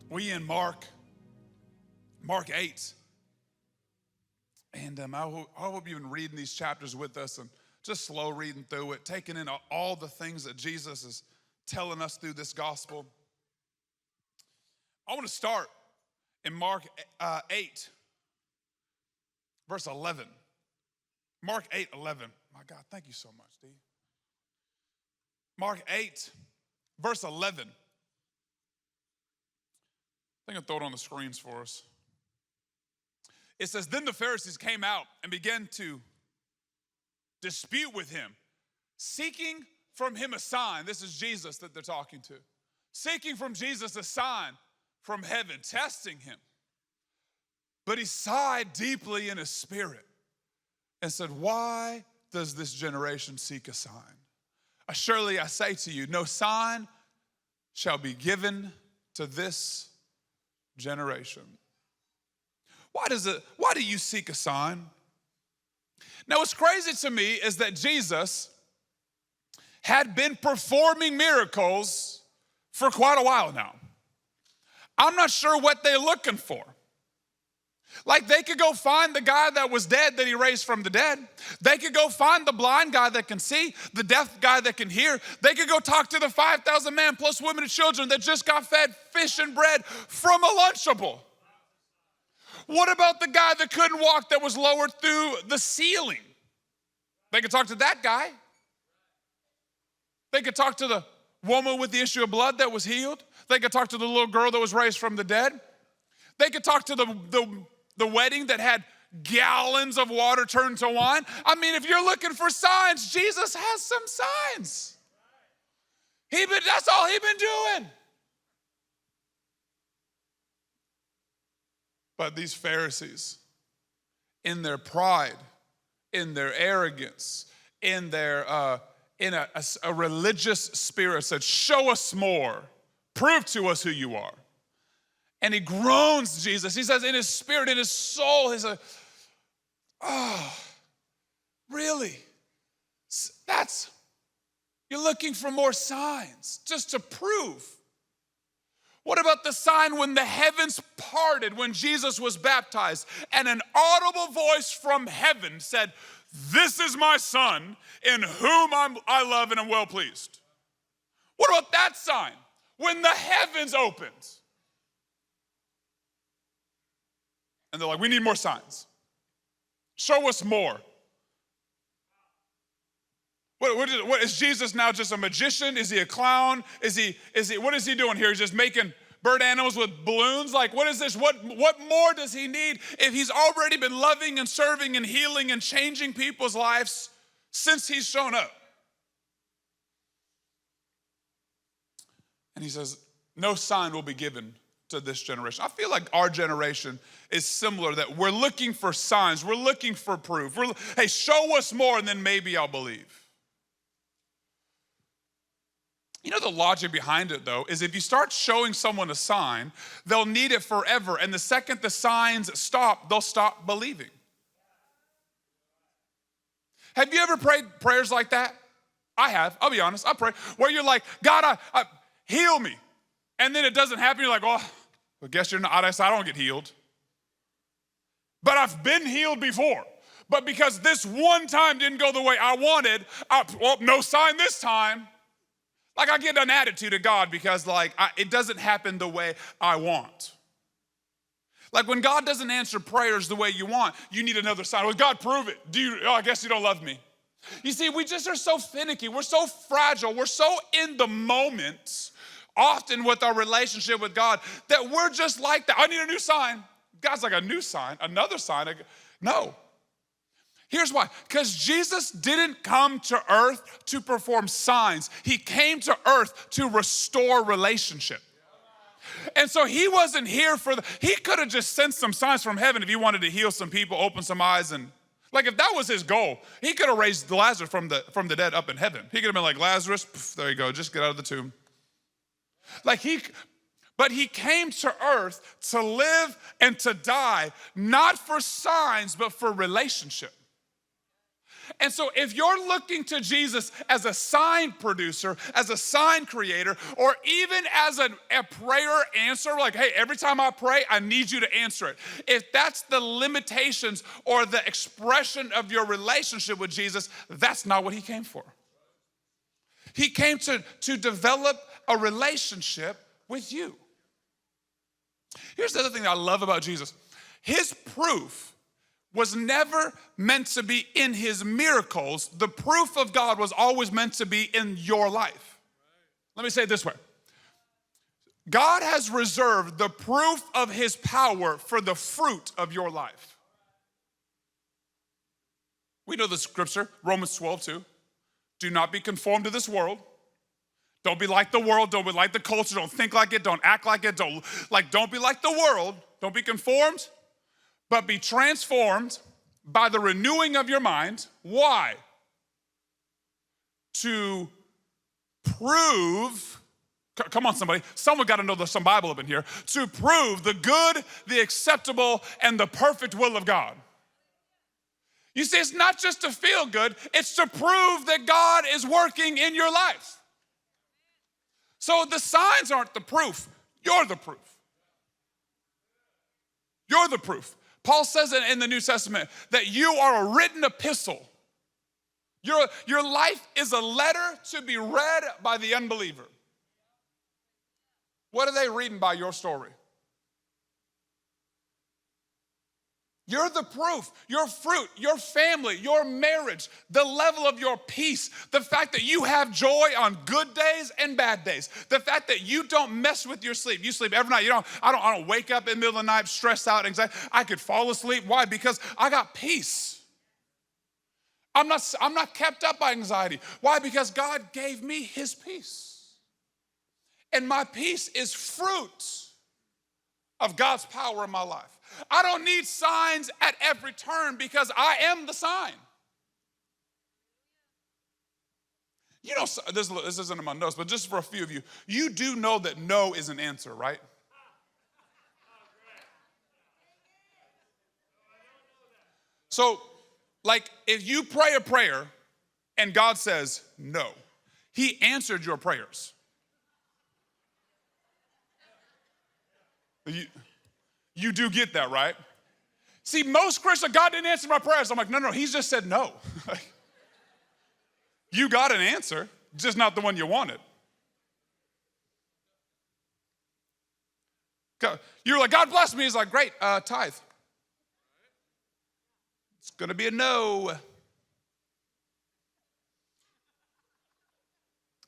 We in Mark 8. And I hope you've been reading these chapters with us and just slow reading through it, taking in all the things that Jesus is telling us through this gospel. I want to start in Mark 8, verse 11. Mark 8:11. My God, thank you so much, D. Mark 8, verse 11. I think I'll throw it on the screens for us. It says, then the Pharisees came out and began to dispute with him, seeking from him a sign. This is Jesus that they're talking to. Seeking from Jesus a sign from heaven, testing him. But he sighed deeply in his spirit and said, why does this generation seek a sign? Surely I say to you, no sign shall be given to this generation. Why do you seek a sign? Now, what's crazy to me is that Jesus had been performing miracles for quite a while now. I'm not sure what they're looking for. Like, they could go find the guy that was dead that he raised from the dead. They could go find the blind guy that can see, the deaf guy that can hear. They could go talk to the 5,000 men plus women and children that just got fed fish and bread from a Lunchable. What about the guy that couldn't walk that was lowered through the ceiling? They could talk to that guy. They could talk to the woman with the issue of blood that was healed. They could talk to the little girl that was raised from the dead. They could talk to the wedding that had gallons of water turned to wine. I mean, if you're looking for signs, Jesus has some signs. That's all he's been doing. But these Pharisees, in their pride, in their arrogance, in a religious spirit, said, show us more. Prove to us who you are. And he groans Jesus. He says in his spirit, in his soul, he says, oh, really? You're looking for more signs just to prove. What about the sign when the heavens parted, when Jesus was baptized, and an audible voice from heaven said, this is my son in whom I love and am well pleased? What about that sign? When the heavens opened. And they're like, we need more signs. Show us more. What is Jesus now just a magician? Is he a clown? What is he doing here? He's just making bird animals with balloons? Like, what is this? What more does he need if he's already been loving and serving and healing and changing people's lives since he's shown up? And he says, no sign will be given to this generation. I feel like our generation is similar, that we're looking for signs. We're looking for proof. Hey, show us more and then maybe I'll believe. You know, the logic behind it, though, is if you start showing someone a sign, they'll need it forever. And the second the signs stop, they'll stop believing. Have you ever prayed prayers like that? I have. I'll be honest. I pray where you're like, God, heal me. And then it doesn't happen. You're like, oh, I guess you're not. I don't get healed. But I've been healed before. But because this one time didn't go the way I wanted, no sign this time. Like, I get an attitude of God because it doesn't happen the way I want. Like, when God doesn't answer prayers the way you want, you need another sign. Well, God, prove it. I guess you don't love me. You see, we just are so finicky. We're so fragile. We're so in the moment, often with our relationship with God, that we're just like that. I need a new sign. God's like, a new sign, another sign. No. Here's why. Because Jesus didn't come to earth to perform signs. He came to earth to restore relationship. And so he wasn't here he could have just sent some signs from heaven if he wanted to heal some people, open some eyes, and like if that was his goal, he could have raised Lazarus from the dead up in heaven. He could have been like, Lazarus, there you go, just get out of the tomb. But he came to earth to live and to die, not for signs, but for relationship. And so if you're looking to Jesus as a sign producer, as a sign creator, or even as a prayer answer, like, hey, every time I pray, I need you to answer it. If that's the limitations or the expression of your relationship with Jesus, that's not what he came for. He came to develop a relationship with you. Here's the other thing that I love about Jesus. His proof was never meant to be in his miracles. The proof of God was always meant to be in your life. Let me say it this way. God has reserved the proof of his power for the fruit of your life. We know the scripture, Romans 12:2. Do not be conformed to this world. Don't be like the world. Don't be like the culture. Don't think like it. Don't act like it. Don't be like the world. Don't be conformed, but be transformed by the renewing of your mind. Why? To prove, come on somebody, someone got to know there's some Bible up in here, to prove the good, the acceptable, and the perfect will of God. You see, it's not just to feel good, it's to prove that God is working in your life. So the signs aren't the proof, you're the proof. You're the proof. Paul says it in the New Testament that you are a written epistle. Your life is a letter to be read by the unbeliever. What are they reading by your story? You're the proof, your fruit, your family, your marriage, the level of your peace, the fact that you have joy on good days and bad days, the fact that you don't mess with your sleep. You sleep every night. I don't wake up in the middle of the night stressed out, anxiety. I could fall asleep. Why? Because I got peace. I'm not kept up by anxiety. Why? Because God gave me his peace. And my peace is fruit of God's power in my life. I don't need signs at every turn because I am the sign. You know, this isn't in my notes, but just for a few of you, you do know that no is an answer, right? So, like, if you pray a prayer and God says no, he answered your prayers. You do get that, right? See, most Christians, God didn't answer my prayers. I'm like, no, he's just said no. You got an answer, just not the one you wanted. You're like, God bless me. He's like, great, tithe. It's gonna be a no.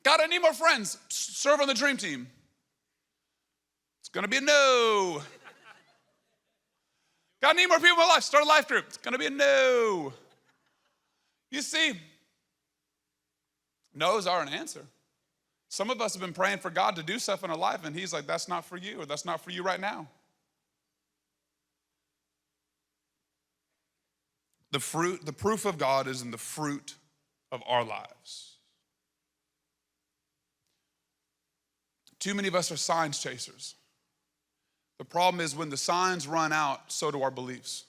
God, I need more friends. Serve on the dream team. It's gonna be a no. God, I need more people in my life. Start a life group. It's gonna be a no. You see, no's are an answer. Some of us have been praying for God to do stuff in our life, and he's like, that's not for you, or that's not for you right now. The proof of God is in the fruit of our lives. Too many of us are signs chasers. The problem is when the signs run out, so do our beliefs.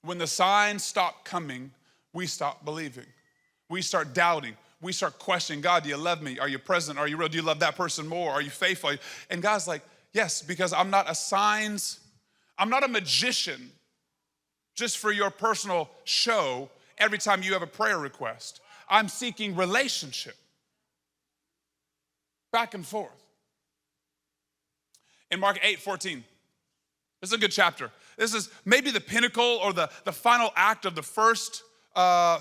When the signs stop coming, we stop believing. We start doubting. We start questioning, God, do you love me? Are you present? Are you real? Do you love that person more? Are you faithful? And God's like, yes, because I'm not a magician just for your personal show every time you have a prayer request. I'm seeking relationship. Back and forth. In Mark 8:14, this is a good chapter. This is maybe the pinnacle or the final act of the first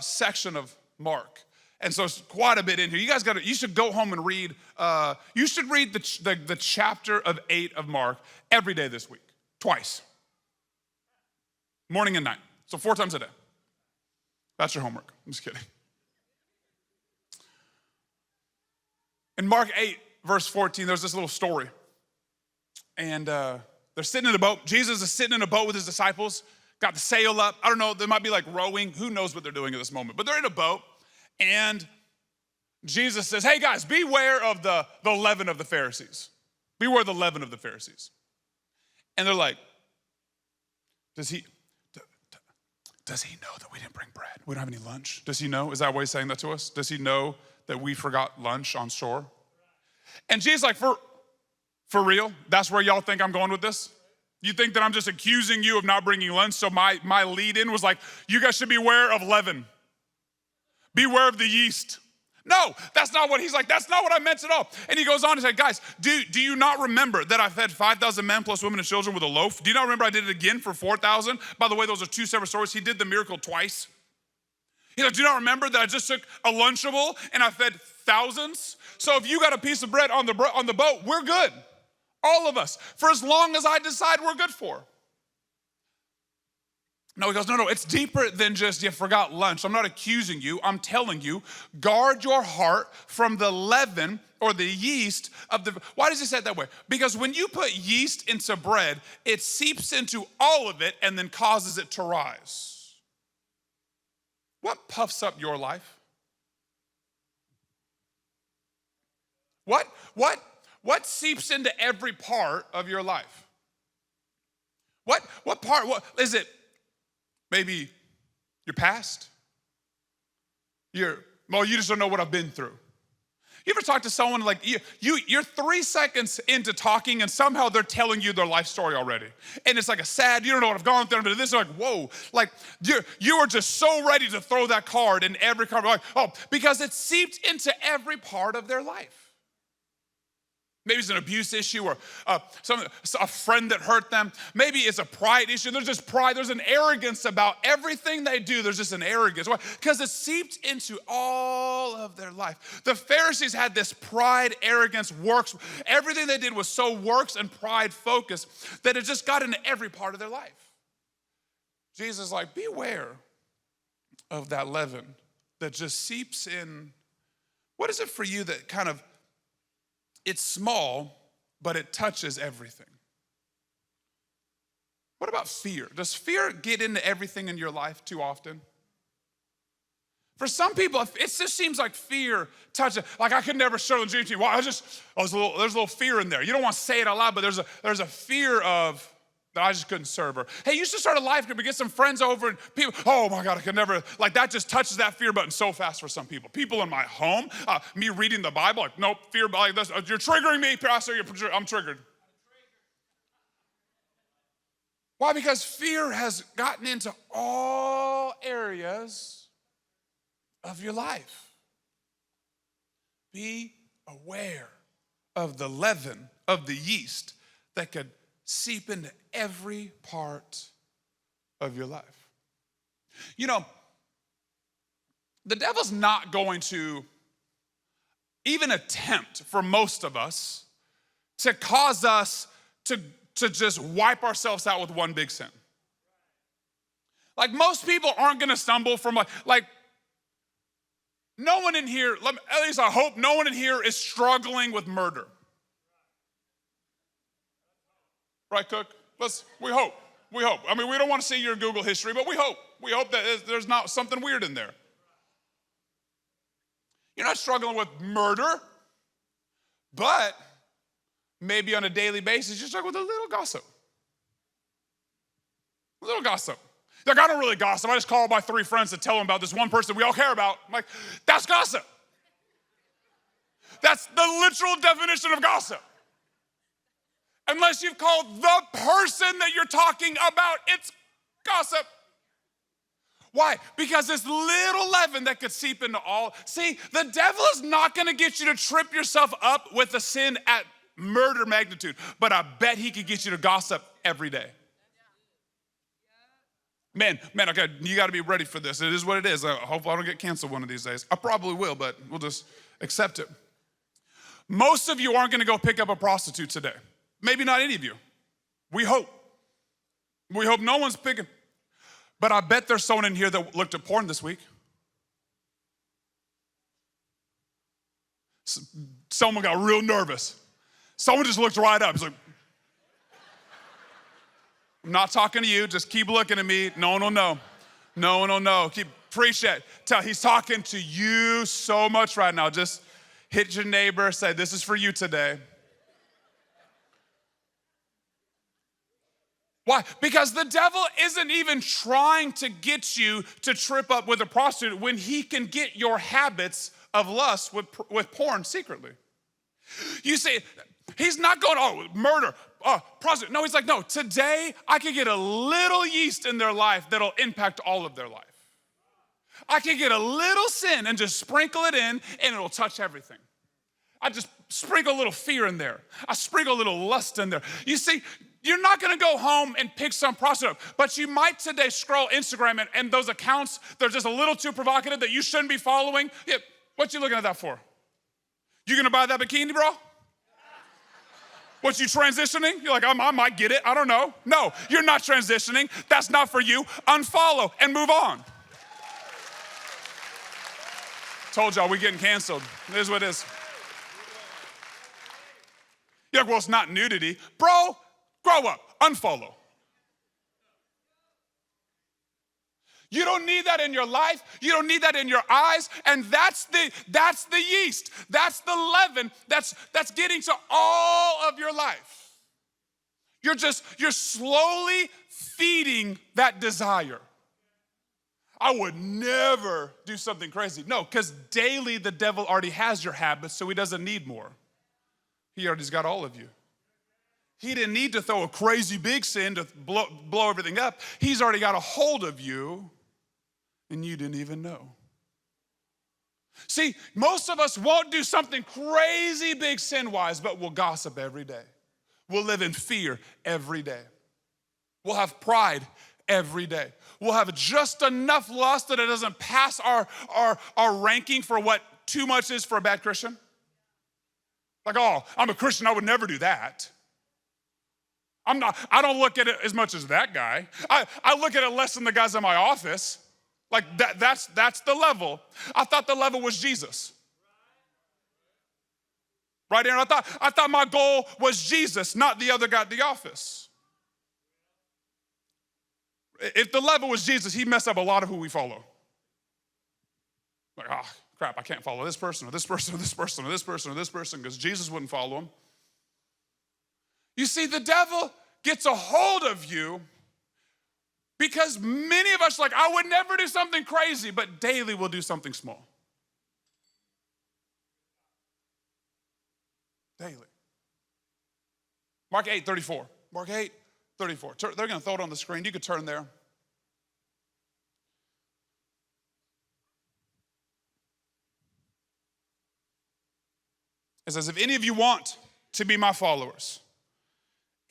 section of Mark. And so it's quite a bit in here. You should go home and read, you should read the chapter of 8 of Mark every day this week, twice. Morning and night, so 4 times a day. That's your homework, I'm just kidding. In Mark 8, verse 14, there's this little story. And they're sitting in a boat. Jesus is sitting in a boat with his disciples, got the sail up. I don't know, they might be like rowing. Who knows what they're doing at this moment? But they're in a boat, and Jesus says, hey guys, beware of the leaven of the Pharisees. Beware of the leaven of the Pharisees. And they're like, does he know that we didn't bring bread? We don't have any lunch. Does he know? Is that why he's saying that to us? Does he know that we forgot lunch on shore? And Jesus like, for real? That's where y'all think I'm going with this? You think that I'm just accusing you of not bringing lunch? So my lead in was like, you guys should beware of leaven. Beware of the yeast. No, that's not what he's like. That's not what I meant at all. And he goes on and said, guys, do you not remember that I fed 5,000 men plus women and children with a loaf? Do you not remember I did it again for 4,000? By the way, those are two separate stories. He did the miracle twice. He's like, do you not remember that I just took a Lunchable and I fed thousands? So if you got a piece of bread on the boat, we're good. All of us, for as long as I decide we're good for. No, he goes, no, it's deeper than just you forgot lunch. I'm not accusing you. I'm telling you, guard your heart from the leaven or the yeast of the, why does he say it that way? Because when you put yeast into bread, it seeps into all of it and then causes it to rise. What puffs up your life? What seeps into every part of your life? What part, what is it? Maybe your past. You just don't know what I've been through. You ever talk to someone like you're 3 seconds into talking and somehow they're telling you their life story already. And it's like a sad, you don't know what I've gone through, but this is like, whoa, like you are just so ready to throw that card in every card. Like, oh, because it seeped into every part of their life. Maybe it's an abuse issue or a friend that hurt them. Maybe it's a pride issue. There's just pride. There's an arrogance about everything they do. There's just an arrogance. Why? Because it seeped into all of their life. The Pharisees had this pride, arrogance, works. Everything they did was so works and pride focused that it just got into every part of their life. Jesus is like, beware of that leaven that just seeps in. What is it for you that kind of, it's small, but it touches everything? What about fear? Does fear get into everything in your life too often? For some people, it just seems like fear touches. Like I could never show the dream team. Well, there's a little fear in there. You don't want to say it out loud, but there's a fear of that I just couldn't serve her. Hey, you should start a life group and get some friends over and people, oh my God, I could never, like that just touches that fear button so fast for some people. People in my home, me reading the Bible, like, nope, fear, like this, you're triggering me, Pastor, I'm triggered. Why? Because fear has gotten into all areas of your life. Be aware of the leaven, of the yeast that could seep into every part of your life. You know, the devil's not going to even attempt for most of us to cause us to just wipe ourselves out with one big sin. Like most people aren't gonna stumble from like no one in here, at least I hope no one in here is struggling with murder. Right, Cook? We hope. I mean, we don't want to see your Google history, but we hope. We hope that there's not something weird in there. You're not struggling with murder, but maybe on a daily basis, you're struggling with a little gossip. A little gossip. Like, I don't really gossip. I just call my 3 friends to tell them about this one person we all care about. I'm like, that's gossip. That's the literal definition of gossip. Unless you've called the person that you're talking about, it's gossip. Why? Because this little leaven that could seep into all. See, the devil is not going to get you to trip yourself up with a sin at murder magnitude, but I bet he could get you to gossip every day. Man, okay, you got to be ready for this. It is what it is. Hopefully I don't get canceled one of these days. I probably will, but we'll just accept it. Most of you aren't going to go pick up a prostitute today. Maybe not any of you. We hope. We hope no one's picking. But I bet there's someone in here that looked at porn this week. Someone got real nervous. Someone just looked right up. He's like, I'm not talking to you. Just keep looking at me. No. Keep appreciate. He's talking to you so much right now. Just hit your neighbor. Say, this is for you today. Why? Because the devil isn't even trying to get you to trip up with a prostitute when he can get your habits of lust with porn secretly. You see, he's not going, oh, murder, prostitute. No, he's like, no, today I can get a little yeast in their life that'll impact all of their life. I can get a little sin and just sprinkle it in and it'll touch everything. I just sprinkle a little fear in there. I sprinkle a little lust in there. You see, you're not gonna go home and pick some prostitute, but you might today scroll Instagram and those accounts, they're just a little too provocative that you shouldn't be following. Yeah, what you looking at that for? You gonna buy that bikini, bro? What, you transitioning? You're like, I might get it, I don't know. No, you're not transitioning. That's not for you. Unfollow and move on. Told y'all we getting canceled. It is what it is. You're like, well, it's not nudity. Bro, grow up, unfollow. You don't need that in your life. You don't need that in your eyes. And that's the yeast. That's the leaven that's getting to all of your life. You're slowly feeding that desire. I would never do something crazy. No, because daily the devil already has your habits, so he doesn't need more. He already's got all of you. He didn't need to throw a crazy big sin to blow everything up. He's already got a hold of you, and you didn't even know. See, most of us won't do something crazy big sin-wise, but we'll gossip every day. We'll live in fear every day. We'll have pride every day. We'll have just enough lust that it doesn't pass our ranking for what too much is for a bad Christian. Like, oh, I'm a Christian, I would never do that. I don't look at it as much as that guy. I look at it less than the guys in my office. Like that's the level. I thought the level was Jesus. Right, Aaron? I thought my goal was Jesus, not the other guy at the office. If the level was Jesus, he'd mess up a lot of who we follow. Like, crap, I can't follow this person or this person or this person or this person or this person because Jesus wouldn't follow him. You see, the devil gets a hold of you because many of us are like, I would never do something crazy, but daily we'll do something small. Daily. Mark 8:34. Mark 8:34. They're going to throw it on the screen. You could turn there. It says, if any of you want to be my followers,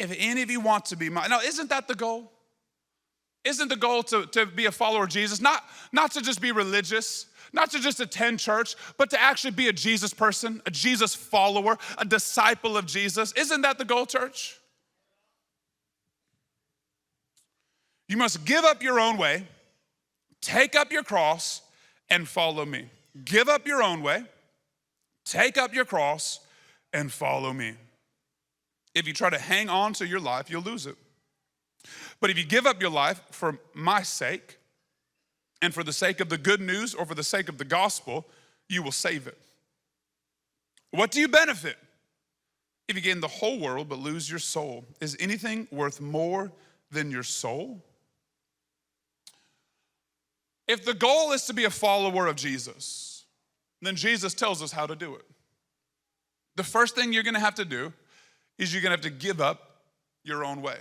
if any of you want to be my, now isn't that the goal? Isn't the goal to be a follower of Jesus? Not to just be religious, not to just attend church, but to actually be a Jesus person, a Jesus follower, a disciple of Jesus. Isn't that the goal, church? You must give up your own way, take up your cross, and follow me. Give up your own way, take up your cross, and follow me. If you try to hang on to your life, you'll lose it. But if you give up your life for my sake, and for the sake of the good news or for the sake of the gospel, you will save it. What do you benefit if you gain the whole world but lose your soul? Is anything worth more than your soul? If the goal is to be a follower of Jesus, then Jesus tells us how to do it. The first thing you're gonna have to do is you're gonna have to give up your own way.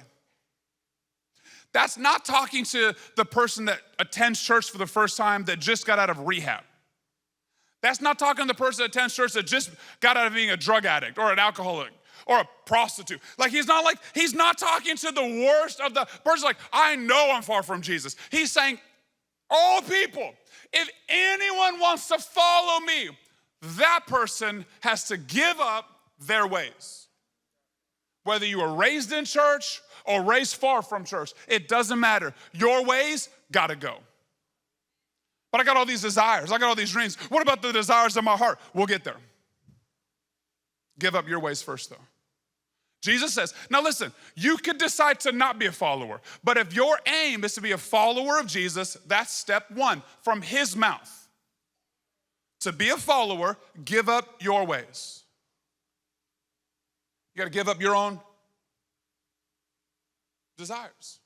That's not talking to the person that attends church for the first time that just got out of rehab. That's not talking to the person that attends church that just got out of being a drug addict or an alcoholic or a prostitute. Like he's not talking to the worst of the person like, I know I'm far from Jesus. He's saying, all people, if anyone wants to follow me, that person has to give up their ways. Whether you were raised in church or raised far from church, it doesn't matter. Your ways gotta go. But I got all these desires, I got all these dreams. What about the desires of my heart? We'll get there. Give up your ways first though. Jesus says, now listen, you could decide to not be a follower, but if your aim is to be a follower of Jesus, that's step one from his mouth. To be a follower, give up your ways. You gotta give up your own desires.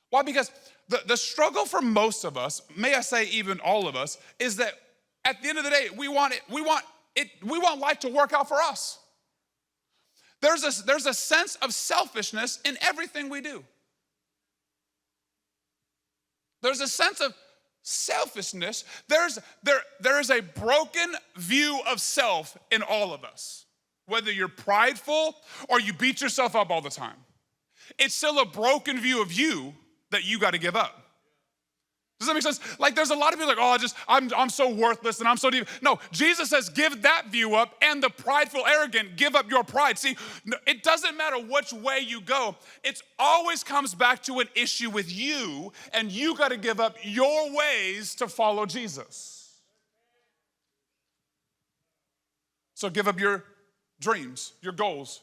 Why? Because the struggle for most of us, may I say even all of us, is that at the end of the day, we want life to work out for us. There's a sense of selfishness in everything we do. There's a sense of selfishness. There is a broken view of self in all of us. Whether you're prideful or you beat yourself up all the time, it's still a broken view of you that you got to give up. Does that make sense? Like there's a lot of people like, oh, I'm so worthless and I'm so deep. No, Jesus says give that view up, and the prideful, arrogant, give up your pride. See, it doesn't matter which way you go. It always comes back to an issue with you, and you got to give up your ways to follow Jesus. So give up your dreams, your goals,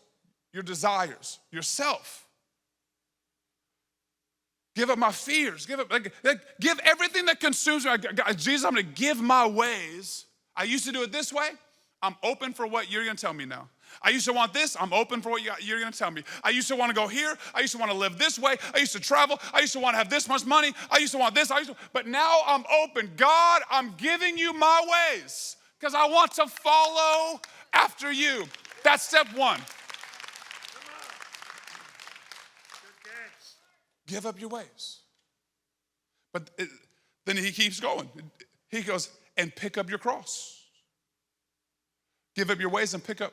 your desires, yourself. Give up my fears. Give everything that consumes me. Jesus, I'm going to give my ways. I used to do it this way. I'm open for what you're going to tell me now. I used to want this. I'm open for what you're going to tell me. I used to want to go here. I used to want to live this way. I used to travel. I used to want to have this much money. I used to want this. But now I'm open. God, I'm giving you my ways because I want to follow after you. That's step one. Give up your ways. But then he keeps going. He goes, and pick up your cross. Give up your ways and pick up.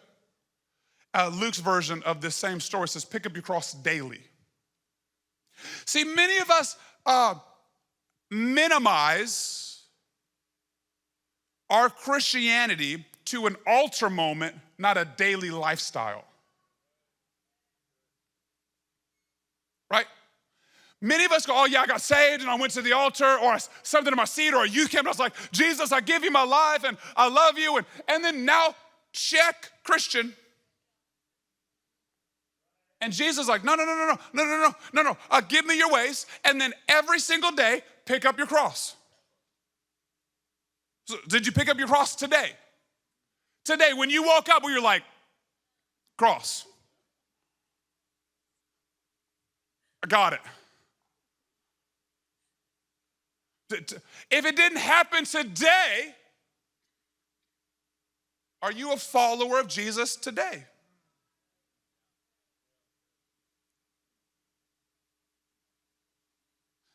Luke's version of this same story says, pick up your cross daily. See, many of us minimize our Christianity to an altar moment, not a daily lifestyle. Right? Many of us go, oh yeah, I got saved and I went to the altar, or something in my seat, or a youth camp. I was like, Jesus, I give you my life and I love you. And then now, check, Christian. And Jesus is like, no. Give me your ways. And then every single day, pick up your cross. So did you pick up your cross today? Today, when you woke up, you're like, cross. I got it. If it didn't happen today, are you a follower of Jesus today?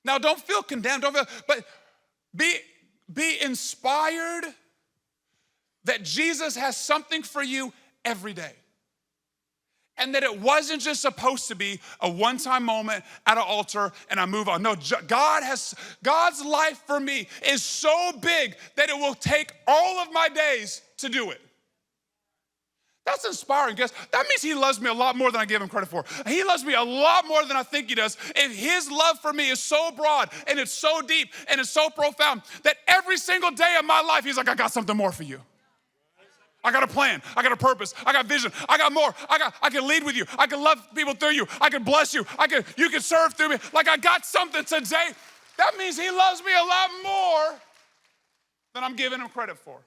Now, don't feel condemned, but be inspired that Jesus has something for you every day. And that it wasn't just supposed to be a one-time moment at an altar and I move on. No, God's life for me is so big that it will take all of my days to do it. That's inspiring, because that means he loves me a lot more than I give him credit for. He loves me a lot more than I think he does. If his love for me is so broad and it's so deep and it's so profound that every single day of my life, he's like, I got something more for you. I got a plan. I got a purpose. I got vision. I got more. I can lead with you. I can love people through you. I can bless you. You can serve through me. Like I got something today. That means he loves me a lot more than I'm giving him credit for.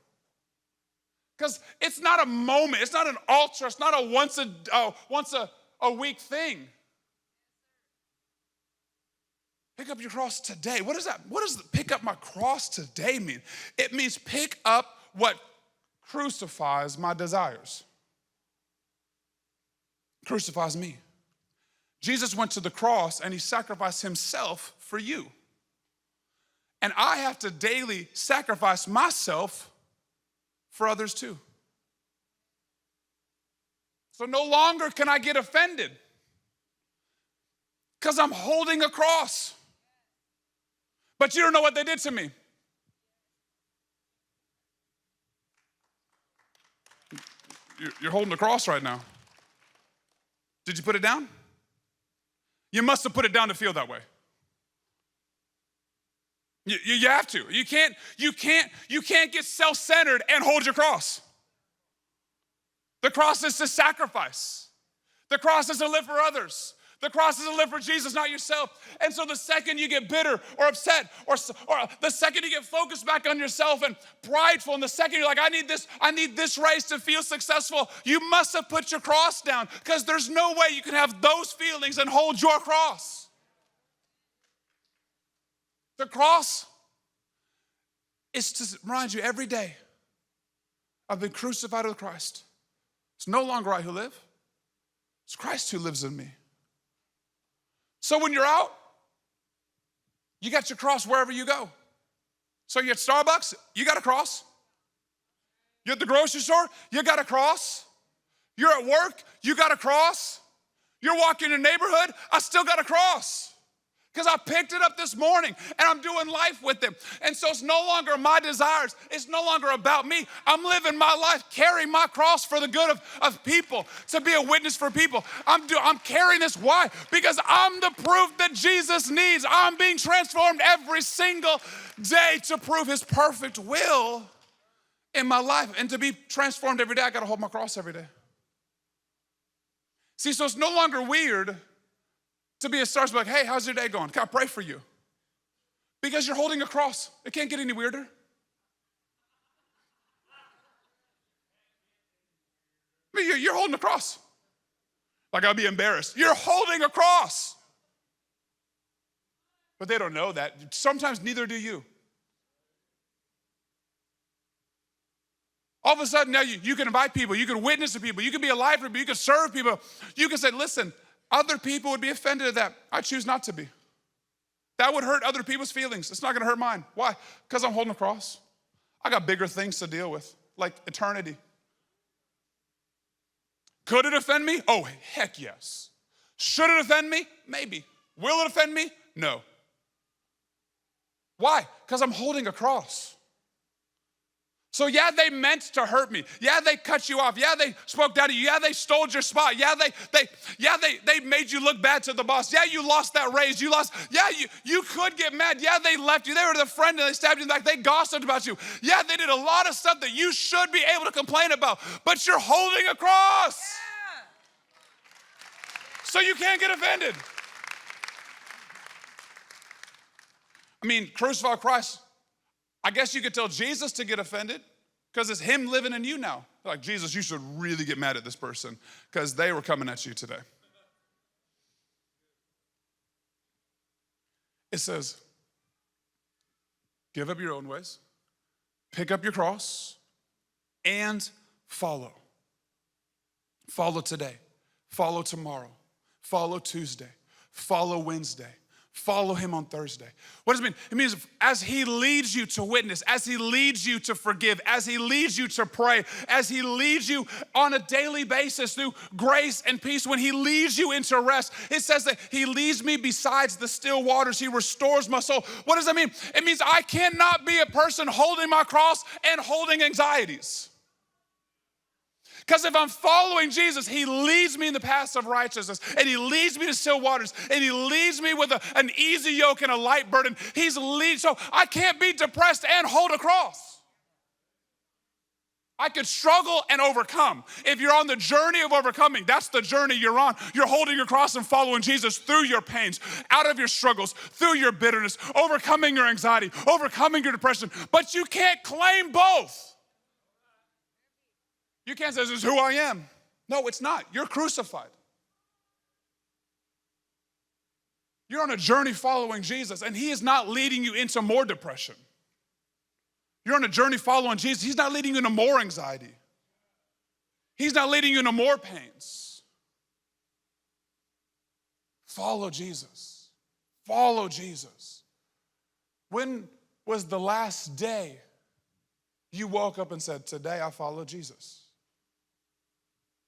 Because it's not a moment. It's not an altar. It's not a once a week thing. Pick up your cross today. What is that? What does pick up my cross today mean? It means pick up what crucifies my desires. Crucifies me. Jesus went to the cross and he sacrificed himself for you. And I have to daily sacrifice myself for others too. So no longer can I get offended because I'm holding a cross. But you don't know what they did to me. You're holding the cross right now. Did you put it down? You must have put it down to feel that way. You have to. You can't get self-centered and hold your cross. The cross is to sacrifice. The cross is to live for others. The cross is to live for Jesus, not yourself. And so the second you get bitter or upset, or the second you get focused back on yourself and prideful, and the second you're like, I need this race to feel successful, you must have put your cross down, because there's no way you can have those feelings and hold your cross. The cross is to remind you every day, I've been crucified with Christ. It's no longer I who live. It's Christ who lives in me. So when you're out, you got your cross wherever you go. So you're at Starbucks, you got a cross. You're at the grocery store, you got a cross. You're at work, you got a cross. You're walking in your neighborhood, I still got a cross. Because I picked it up this morning and I'm doing life with it. And so it's no longer my desires. It's no longer about me. I'm living my life, carrying my cross for the good of people, to be a witness for people. I'm carrying this. Why? Because I'm the proof that Jesus needs. I'm being transformed every single day to prove his perfect will in my life. And to be transformed every day, I got to hold my cross every day. See, so it's no longer weird to be a star, like, hey, how's your day going? Can I pray for you? Because you're holding a cross. It can't get any weirder. I mean, you're holding a cross. Like, I'll be embarrassed. You're holding a cross. But they don't know that. Sometimes neither do you. All of a sudden now you can invite people, you can witness to people, you can be alive for people, you can serve people. You can say, listen, other people would be offended at that. I choose not to be. That would hurt other people's feelings. It's not gonna hurt mine. Why? Because I'm holding a cross. I got bigger things to deal with, like eternity. Could it offend me? Oh, heck yes. Should it offend me? Maybe. Will it offend me? No. Why? Because I'm holding a cross. So yeah, they meant to hurt me. Yeah, they cut you off. Yeah, they spoke down to you. Yeah, they stole your spot. Yeah, they made you look bad to the boss. Yeah, you lost that raise. Yeah, you could get mad. Yeah, they left you. They were the friend and they stabbed you in the back. They gossiped about you. Yeah, they did a lot of stuff that you should be able to complain about, but you're holding a cross. Yeah. So you can't get offended. I mean, crucify Christ. I guess you could tell Jesus to get offended because it's him living in you now. Like, Jesus, you should really get mad at this person because they were coming at you today. It says, give up your own ways, pick up your cross, and follow. Follow today, follow tomorrow, follow Tuesday, follow Wednesday. Follow him on Thursday. What does it mean? It means as he leads you to witness, as he leads you to forgive, as he leads you to pray, as he leads you on a daily basis through grace and peace, when he leads you into rest, it says that he leads me besides the still waters. He restores my soul. What does that mean? It means I cannot be a person holding my cross and holding anxieties. Because if I'm following Jesus, he leads me in the paths of righteousness, and he leads me to still waters, and he leads me with an easy yoke and a light burden. So I can't be depressed and hold a cross. I could struggle and overcome. If you're on the journey of overcoming, that's the journey you're on. You're holding your cross and following Jesus through your pains, out of your struggles, through your bitterness, overcoming your anxiety, overcoming your depression. But you can't claim both. You can't say, this is who I am. No, it's not. You're crucified. You're on a journey following Jesus, and he is not leading you into more depression. You're on a journey following Jesus. He's not leading you into more anxiety. He's not leading you into more pains. Follow Jesus. Follow Jesus. When was the last day you woke up and said, today I follow Jesus?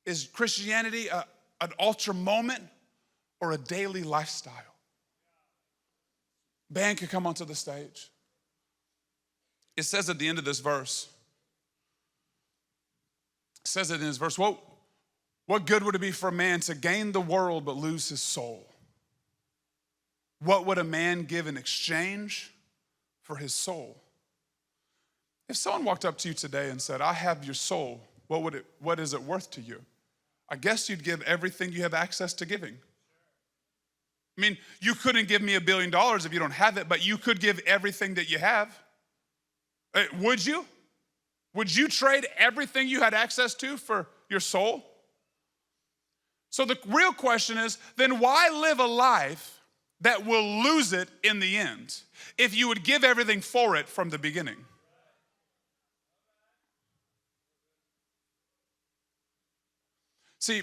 Is Christianity an ultra moment or a daily lifestyle? Band can come onto the stage. It says at the end of this verse, what good would it be for a man to gain the world but lose his soul? What would a man give in exchange for his soul? If someone walked up to you today and said, I have your soul, what is it worth to you? I guess you'd give everything you have access to giving. I mean, you couldn't give me $1 billion if you don't have it, but you could give everything that you have. Would you? Would you trade everything you had access to for your soul? So the real question is, then why live a life that will lose it in the end if you would give everything for it from the beginning? See,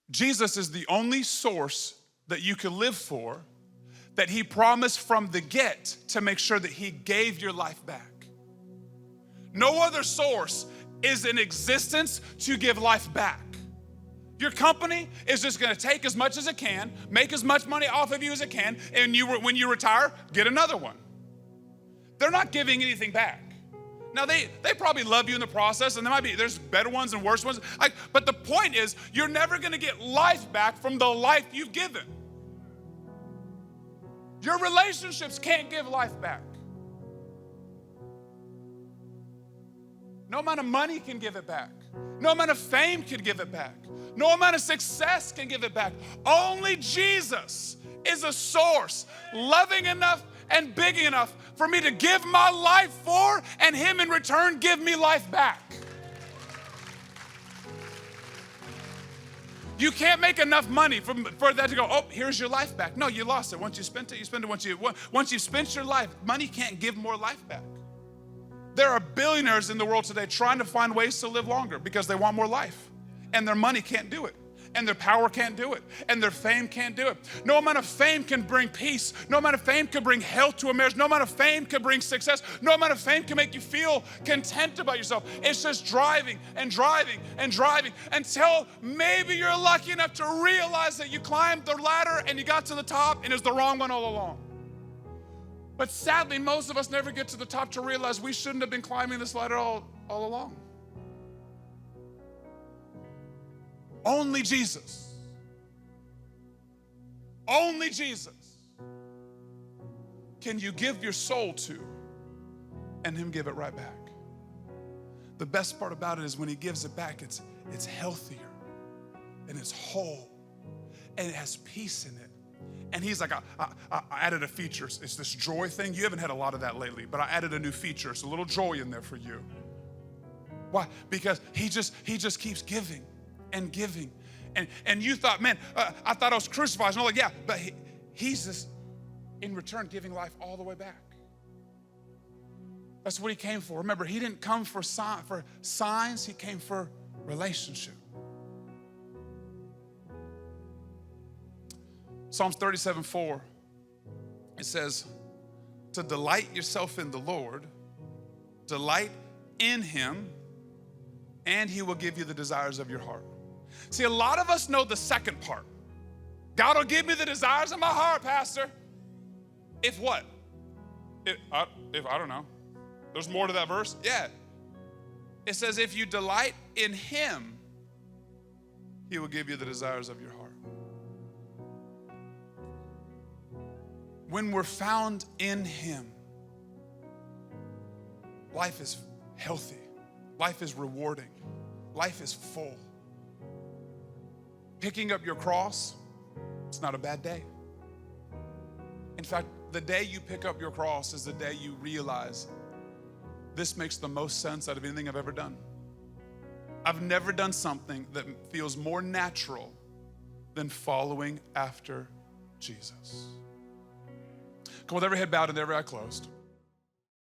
Jesus is the only source that you can live for that he promised from the get to make sure that he gave your life back. No other source is in existence to give life back. Your company is just gonna take as much as it can, make as much money off of you as it can, and when you retire, get another one. They're not giving anything back. Now, they probably love you in the process, and there's better ones and worse ones. But the point is, you're never gonna get life back from the life you've given. Your relationships can't give life back. No amount of money can give it back. No amount of fame can give it back. No amount of success can give it back. Only Jesus is a source loving enough and big enough for me to give my life for, and him in return give me life back. You can't make enough money for that to go, oh, here's your life back. No, you lost it. Once you spent it, you spend it. Once you've spent your life, money can't give more life back. There are billionaires in the world today trying to find ways to live longer because they want more life. And their money can't do it. And their power can't do it. And their fame can't do it. No amount of fame can bring peace. No amount of fame can bring health to a marriage. No amount of fame can bring success. No amount of fame can make you feel content about yourself. It's just driving and driving and driving until maybe you're lucky enough to realize that you climbed the ladder and you got to the top and it's the wrong one all along. But sadly, most of us never get to the top to realize we shouldn't have been climbing this ladder all along. Only Jesus. Only Jesus can you give your soul to and him give it right back. The best part about it is when he gives it back, it's healthier and it's whole and it has peace in it. And he's like, I added a feature. It's this joy thing. You haven't had a lot of that lately, but I added a new feature. It's a little joy in there for you. Why? Because he just keeps giving and giving. And you thought, man, I thought I was crucified. And I'm like, yeah, but he's just in return giving life all the way back. That's what he came for. Remember, he didn't come for signs. He came for relationship. Psalms 37:4, it says, to delight yourself in the Lord, delight in him, and he will give you the desires of your heart. See, a lot of us know the second part. God will give me the desires of my heart, Pastor. If what? If I don't know. There's more to that verse? Yeah. It says, if you delight in him, he will give you the desires of your heart. When we're found in him, life is healthy. Life is rewarding. Life is full. Picking up your cross, it's not a bad day. In fact, the day you pick up your cross is the day you realize this makes the most sense out of anything I've ever done. I've never done something that feels more natural than following after Jesus. Come with every head bowed and every eye closed.